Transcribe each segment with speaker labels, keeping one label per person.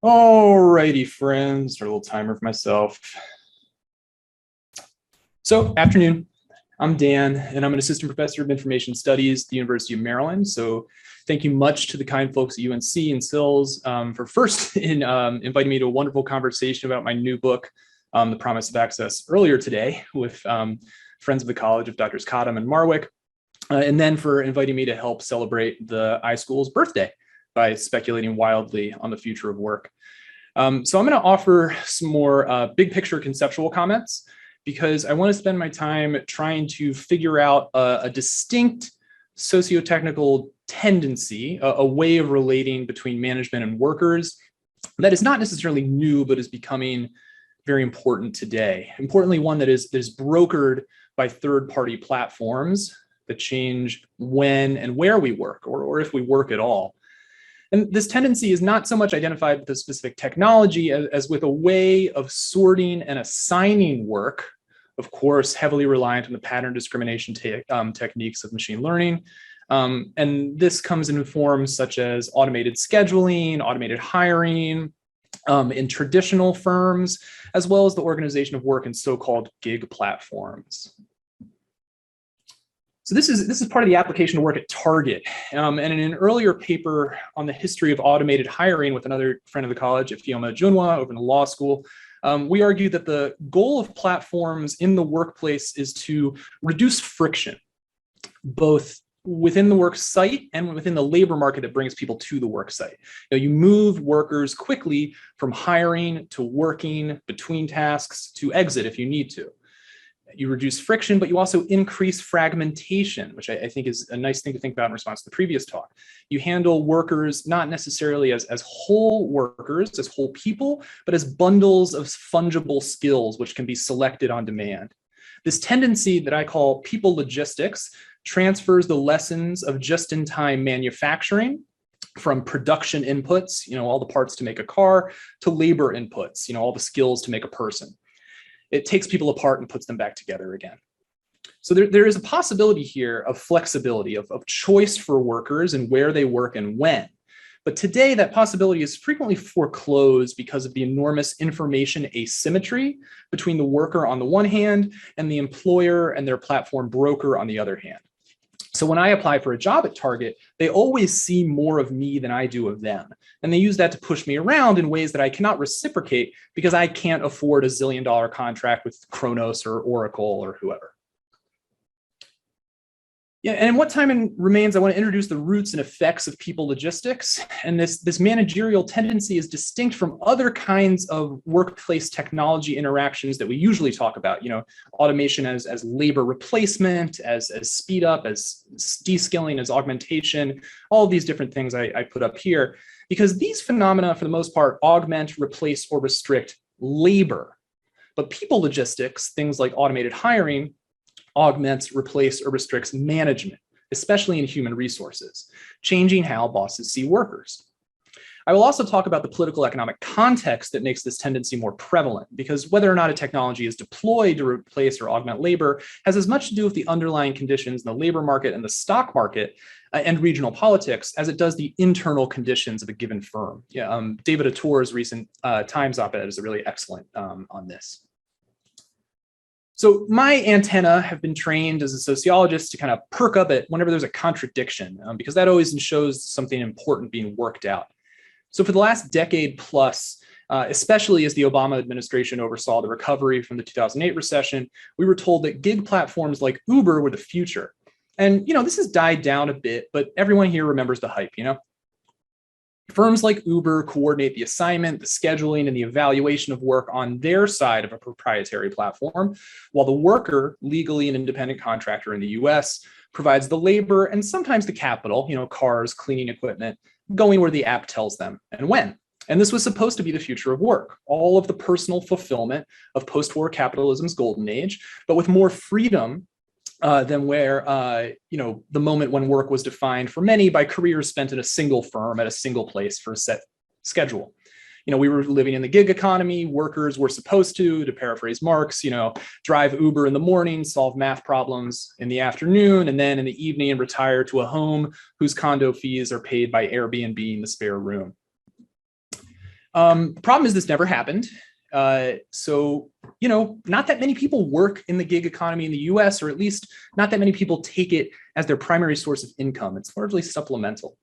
Speaker 1: Alrighty, friends, start a little timer for myself. So, afternoon. I'm Dan, and I'm an assistant professor of information studies at the University of Maryland. So, thank you much to the kind folks at UNC and SILS for first inviting me to a wonderful conversation about my new book, The Promise of Access, earlier today with friends of the college of Drs. Cottom and Marwick, and then for inviting me to help celebrate the iSchool's birthday by speculating wildly on the future of work. So I'm going to offer some more big picture conceptual comments because I want to spend my time trying to figure out a distinct socio-technical tendency, a way of relating between management and workers that is not necessarily new, but is becoming very important today. Importantly, one that is brokered by third-party platforms that change when and where we work, or if we work at all. And this tendency is not so much identified with a specific technology as with a way of sorting and assigning work, of course, heavily reliant on the pattern discrimination techniques of machine learning. And this comes in forms such as automated scheduling, automated hiring in traditional firms, as well as the organization of work in so-called gig platforms. So this is part of the application of work at Target. And in an earlier paper on the history of automated hiring with another friend of the college, Ifeoma Junwa, over in the law school, we argued that the goal of platforms in the workplace is to reduce friction, both within the work site and within the labor market that brings people to the work site. You move workers quickly from hiring to working, between tasks, to exit if you need to. You reduce friction, but you also increase fragmentation, which I think is a nice thing to think about in response to the previous talk. You handle workers not necessarily as whole workers, as whole people, but as bundles of fungible skills, which can be selected on demand. This tendency that I call people logistics transfers the lessons of just-in-time manufacturing from production inputs, all the parts to make a car, to labor inputs, all the skills to make a person. It takes people apart and puts them back together again. So there is a possibility here of flexibility, of choice for workers and where they work and when. But today, that possibility is frequently foreclosed because of the enormous information asymmetry between the worker on the one hand and the employer and their platform broker on the other hand. So when I apply for a job at Target, they always see more of me than I do of them. And they use that to push me around in ways that I cannot reciprocate because I can't afford a $1 zillion contract with Kronos or Oracle or whoever. Yeah, and in what time remains, I want to introduce the roots and effects of people logistics. And this managerial tendency is distinct from other kinds of workplace technology interactions that we usually talk about. Automation as labor replacement, as speed up, as de-skilling, as augmentation, all of these different things I put up here, because these phenomena, for the most part, augment, replace, or restrict labor. But people logistics, things like automated hiring, augments, replace, or restricts management, especially in human resources, changing how bosses see workers. I will also talk about the political economic context that makes this tendency more prevalent, because whether or not a technology is deployed to replace or augment labor has as much to do with the underlying conditions in the labor market and the stock market and regional politics as it does the internal conditions of a given firm. David Attor's recent Times op-ed is really excellent on this. So my antenna have been trained as a sociologist to kind of perk up it whenever there's a contradiction, because that always shows something important being worked out. So for the last decade plus, especially as the Obama administration oversaw the recovery from the 2008 recession, we were told that gig platforms like Uber were the future. And this has died down a bit, but everyone here remembers the hype, Firms like Uber coordinate the assignment, the scheduling, and the evaluation of work on their side of a proprietary platform, while the worker, legally an independent contractor in the US, provides the labor and sometimes the capital, cars, cleaning equipment, going where the app tells them and when. And this was supposed to be the future of work, all of the personal fulfillment of post-war capitalism's golden age, but with more freedom than where, the moment when work was defined for many by careers spent in a single firm at a single place for a set schedule. We were living in the gig economy. Workers were supposed to paraphrase Marx, drive Uber in the morning, solve math problems in the afternoon, and then in the evening retire to a home whose condo fees are paid by Airbnb in the spare room. Problem is this never happened. So, not that many people work in the gig economy in the US, or at least not that many people take it as their primary source of income. It's largely supplemental.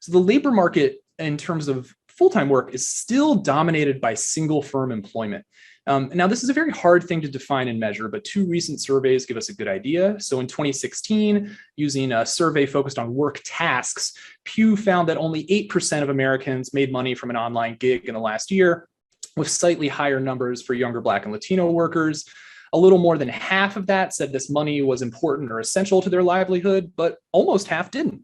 Speaker 1: So the labor market in terms of full-time work is still dominated by single firm employment. Now, this is a very hard thing to define and measure, but two recent surveys give us a good idea. So in 2016, using a survey focused on work tasks, Pew found that only 8% of Americans made money from an online gig in the last year, with slightly higher numbers for younger Black and Latino workers. A little more than half of that said this money was important or essential to their livelihood, but almost half didn't.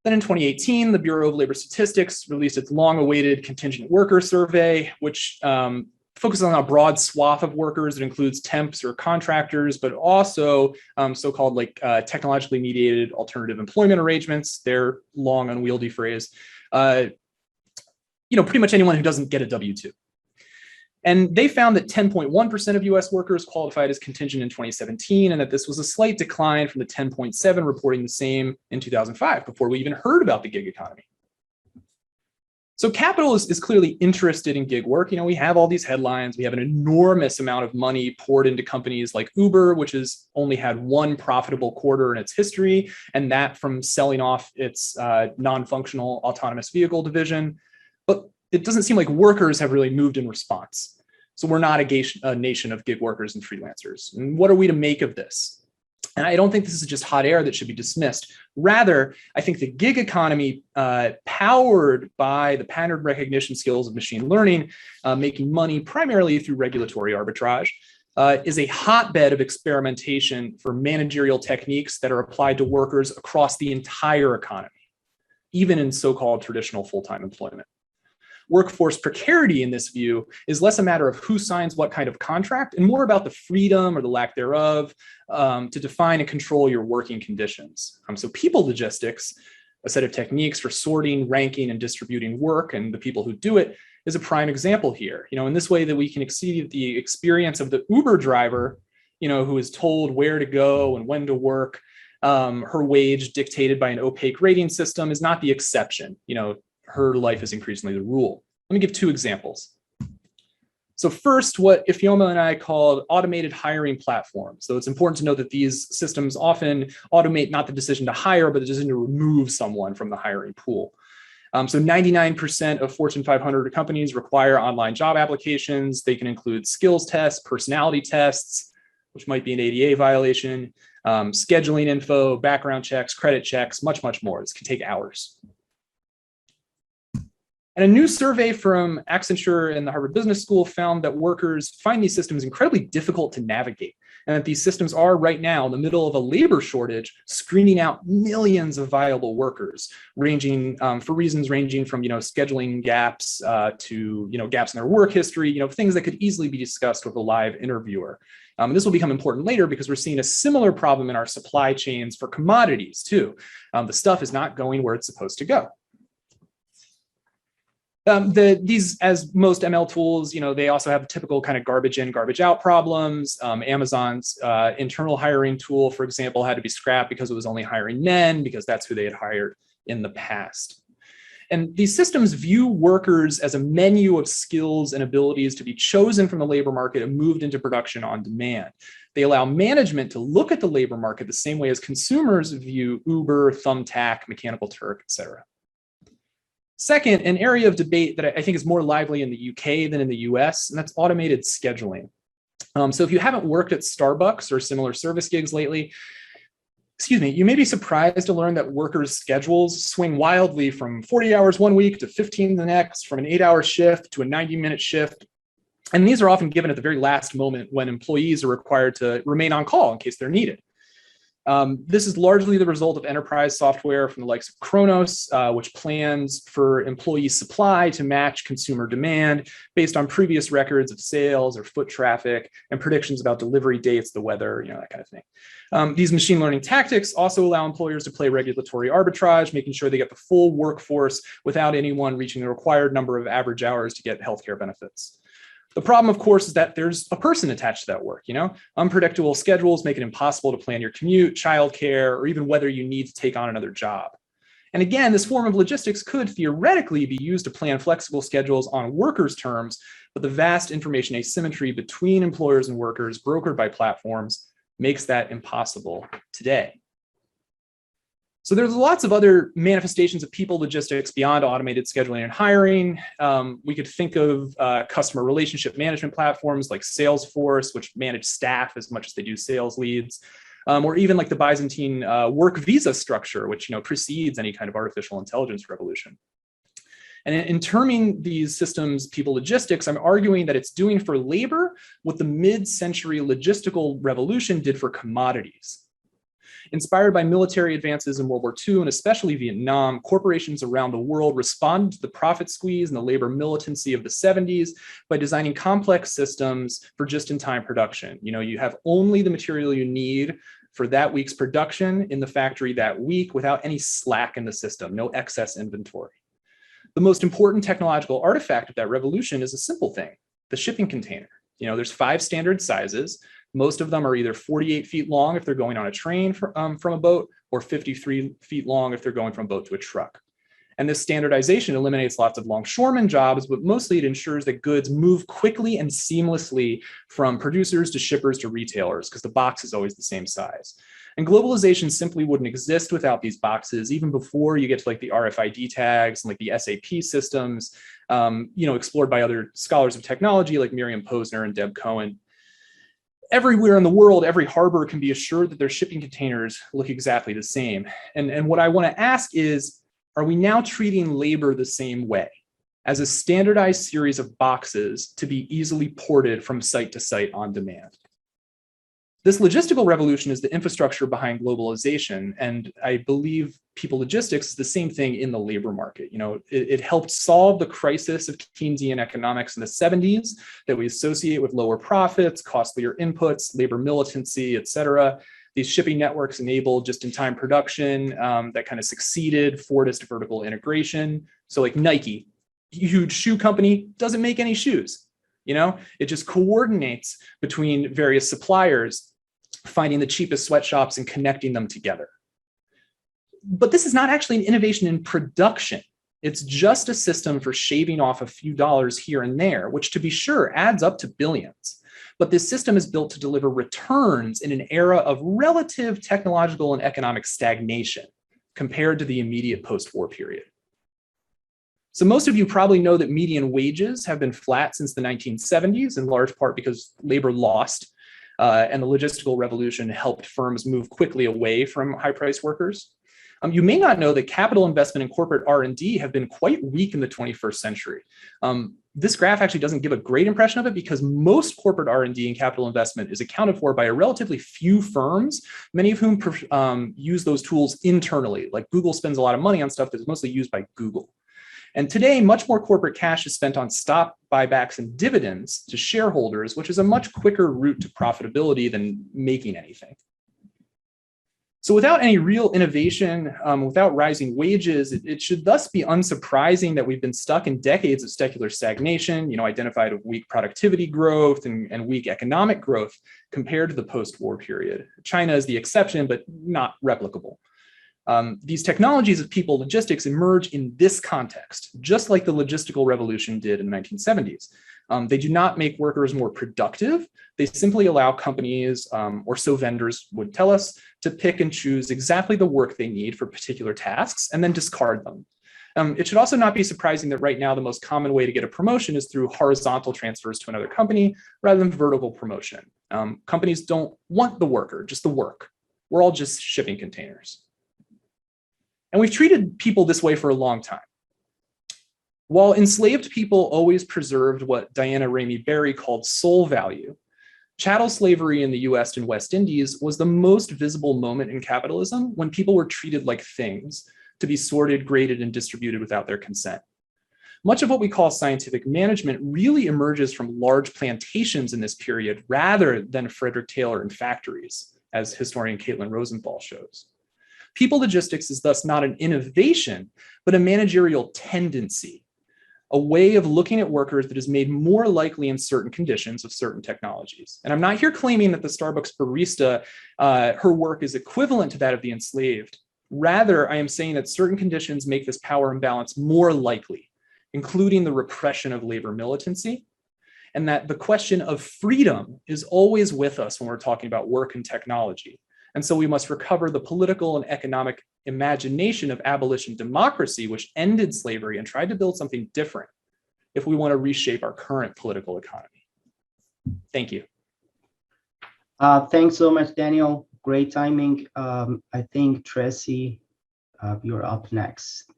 Speaker 1: Then in 2018, the Bureau of Labor Statistics released its long-awaited contingent worker survey, which focuses on a broad swath of workers that includes temps or contractors, but also so-called technologically mediated alternative employment arrangements. Their long, unwieldy phrase. Pretty much anyone who doesn't get a W-2. And they found that 10.1% of US workers qualified as contingent in 2017, and that this was a slight decline from the 10.7 reporting the same in 2005, before we even heard about the gig economy. So capital is clearly interested in gig work. We have all these headlines. We have an enormous amount of money poured into companies like Uber, which has only had one profitable quarter in its history, and that from selling off its non-functional autonomous vehicle division. But it doesn't seem like workers have really moved in response. So we're not a nation of gig workers and freelancers. And what are we to make of this? And I don't think this is just hot air that should be dismissed. Rather, I think the gig economy, powered by the pattern recognition skills of machine learning, making money primarily through regulatory arbitrage, is a hotbed of experimentation for managerial techniques that are applied to workers across the entire economy, even in so-called traditional full-time employment. Workforce precarity in this view is less a matter of who signs what kind of contract and more about the freedom or the lack thereof to define and control your working conditions. So people logistics, a set of techniques for sorting, ranking, and distributing work and the people who do it, is a prime example here. In this way that we can exceed the experience of the Uber driver, who is told where to go and when to work. Her wage dictated by an opaque rating system is not the exception. Her life is increasingly the rule. Let me give two examples. So first, what Ifeoma and I called automated hiring platforms. So it's important to note that these systems often automate not the decision to hire, but the decision to remove someone from the hiring pool. So 99% of Fortune 500 companies require online job applications. They can include skills tests, personality tests, which might be an ADA violation, scheduling info, background checks, credit checks, much, much more. This can take hours. And a new survey from Accenture and the Harvard Business School found that workers find these systems incredibly difficult to navigate, and that these systems are right now in the middle of a labor shortage, screening out millions of viable workers, ranging for reasons ranging from scheduling gaps to gaps in their work history, things that could easily be discussed with a live interviewer. This will become important later because we're seeing a similar problem in our supply chains for commodities too. The stuff is not going where it's supposed to go. These, as most ML tools, they also have typical kind of garbage in, garbage out problems. Amazon's internal hiring tool, for example, had to be scrapped because it was only hiring men, because that's who they had hired in the past. And these systems view workers as a menu of skills and abilities to be chosen from the labor market and moved into production on demand. They allow management to look at the labor market the same way as consumers view Uber, Thumbtack, Mechanical Turk, et cetera. Second, an area of debate that I think is more lively in the UK than in the US, and that's automated scheduling. So if you haven't worked at Starbucks or similar service gigs lately, you may be surprised to learn that workers' schedules swing wildly from 40 hours one week to 15 the next, from an 8-hour shift to a 90-minute shift. And these are often given at the very last moment when employees are required to remain on call in case they're needed. This is largely the result of enterprise software from the likes of Kronos, which plans for employee supply to match consumer demand based on previous records of sales or foot traffic and predictions about delivery dates, the weather, that kind of thing. These machine learning tactics also allow employers to play regulatory arbitrage, making sure they get the full workforce without anyone reaching the required number of average hours to get healthcare benefits. The problem, of course, is that there's a person attached to that work. Unpredictable schedules make it impossible to plan your commute, childcare, or even whether you need to take on another job. And again, this form of logistics could theoretically be used to plan flexible schedules on workers' terms, but the vast information asymmetry between employers and workers brokered by platforms makes that impossible today. So there's lots of other manifestations of people logistics beyond automated scheduling and hiring. We could think of customer relationship management platforms like Salesforce, which manage staff as much as they do sales leads. Or even like the Byzantine work visa structure, which precedes any kind of artificial intelligence revolution. And in terming these systems people logistics, I'm arguing that it's doing for labor what the mid-century logistical revolution did for commodities. Inspired by military advances in World War II and especially Vietnam, corporations around the world responded to the profit squeeze and the labor militancy of the 70s by designing complex systems for just-in-time production. You have only the material you need for that week's production in the factory that week without any slack in the system, no excess inventory. The most important technological artifact of that revolution is a simple thing, the shipping container. There's 5 standard sizes. Most of them are either 48 feet long if they're going on a train from a boat, or 53 feet long if they're going from a boat to a truck. And this standardization eliminates lots of longshoreman jobs, but mostly it ensures that goods move quickly and seamlessly from producers to shippers to retailers, because the box is always the same size. And globalization simply wouldn't exist without these boxes, even before you get to like the RFID tags and like the SAP systems, explored by other scholars of technology like Miriam Posner and Deb Cohen. Everywhere in the world, every harbor can be assured that their shipping containers look exactly the same. And what I want to ask is, are we now treating labor the same way, as a standardized series of boxes to be easily ported from site to site on demand? This logistical revolution is the infrastructure behind globalization, and I believe people logistics is the same thing in the labor market. It helped solve the crisis of Keynesian economics in the 70s that we associate with lower profits, costlier inputs, labor militancy, et cetera. These shipping networks enabled just-in-time production that kind of succeeded Fordist vertical integration. So like Nike, huge shoe company, doesn't make any shoes. It just coordinates between various suppliers, finding the cheapest sweatshops and connecting them together. But this is not actually an innovation in production. It's just a system for shaving off a few dollars here and there, which to be sure adds up to billions. But this system is built to deliver returns in an era of relative technological and economic stagnation compared to the immediate post-war period. So most of you probably know that median wages have been flat since the 1970s, in large part because labor lost and the logistical revolution helped firms move quickly away from high-priced workers. You may not know that capital investment and corporate R&D have been quite weak in the 21st century. This graph actually doesn't give a great impression of it because most corporate R&D and capital investment is accounted for by a relatively few firms, many of whom use those tools internally. Like Google spends a lot of money on stuff that's mostly used by Google. And today, much more corporate cash is spent on stock buybacks and dividends to shareholders, which is a much quicker route to profitability than making anything. So without any real innovation, without rising wages, it should thus be unsurprising that we've been stuck in decades of secular stagnation, identified of weak productivity growth and weak economic growth compared to the post-war period. China is the exception, but not replicable. These technologies of people logistics emerge in this context, just like the logistical revolution did in the 1970s. They do not make workers more productive. They simply allow companies, or so vendors would tell us, to pick and choose exactly the work they need for particular tasks and then discard them. It should also not be surprising that right now the most common way to get a promotion is through horizontal transfers to another company rather than vertical promotion. Companies don't want the worker, just the work. We're all just shipping containers. And we've treated people this way for a long time. While enslaved people always preserved what Diana Ramey Berry called soul value, chattel slavery in the US and West Indies was the most visible moment in capitalism when people were treated like things to be sorted, graded, and distributed without their consent. Much of what we call scientific management really emerges from large plantations in this period rather than Frederick Taylor and factories, as historian Caitlin Rosenthal shows. People logistics is thus not an innovation, but a managerial tendency, a way of looking at workers that is made more likely in certain conditions of certain technologies. And I'm not here claiming that the Starbucks barista, her work is equivalent to that of the enslaved Rather, I am saying that certain conditions make this power imbalance more likely, including the repression of labor militancy, and that the question of freedom is always with us when we're talking about work and technology. And so we must recover the political and economic imagination of abolition democracy, which ended slavery and tried to build something different if we want to reshape our current political economy. Thank you.
Speaker 2: Thanks so much, Daniel. Great timing. I think Tracy, you're up next.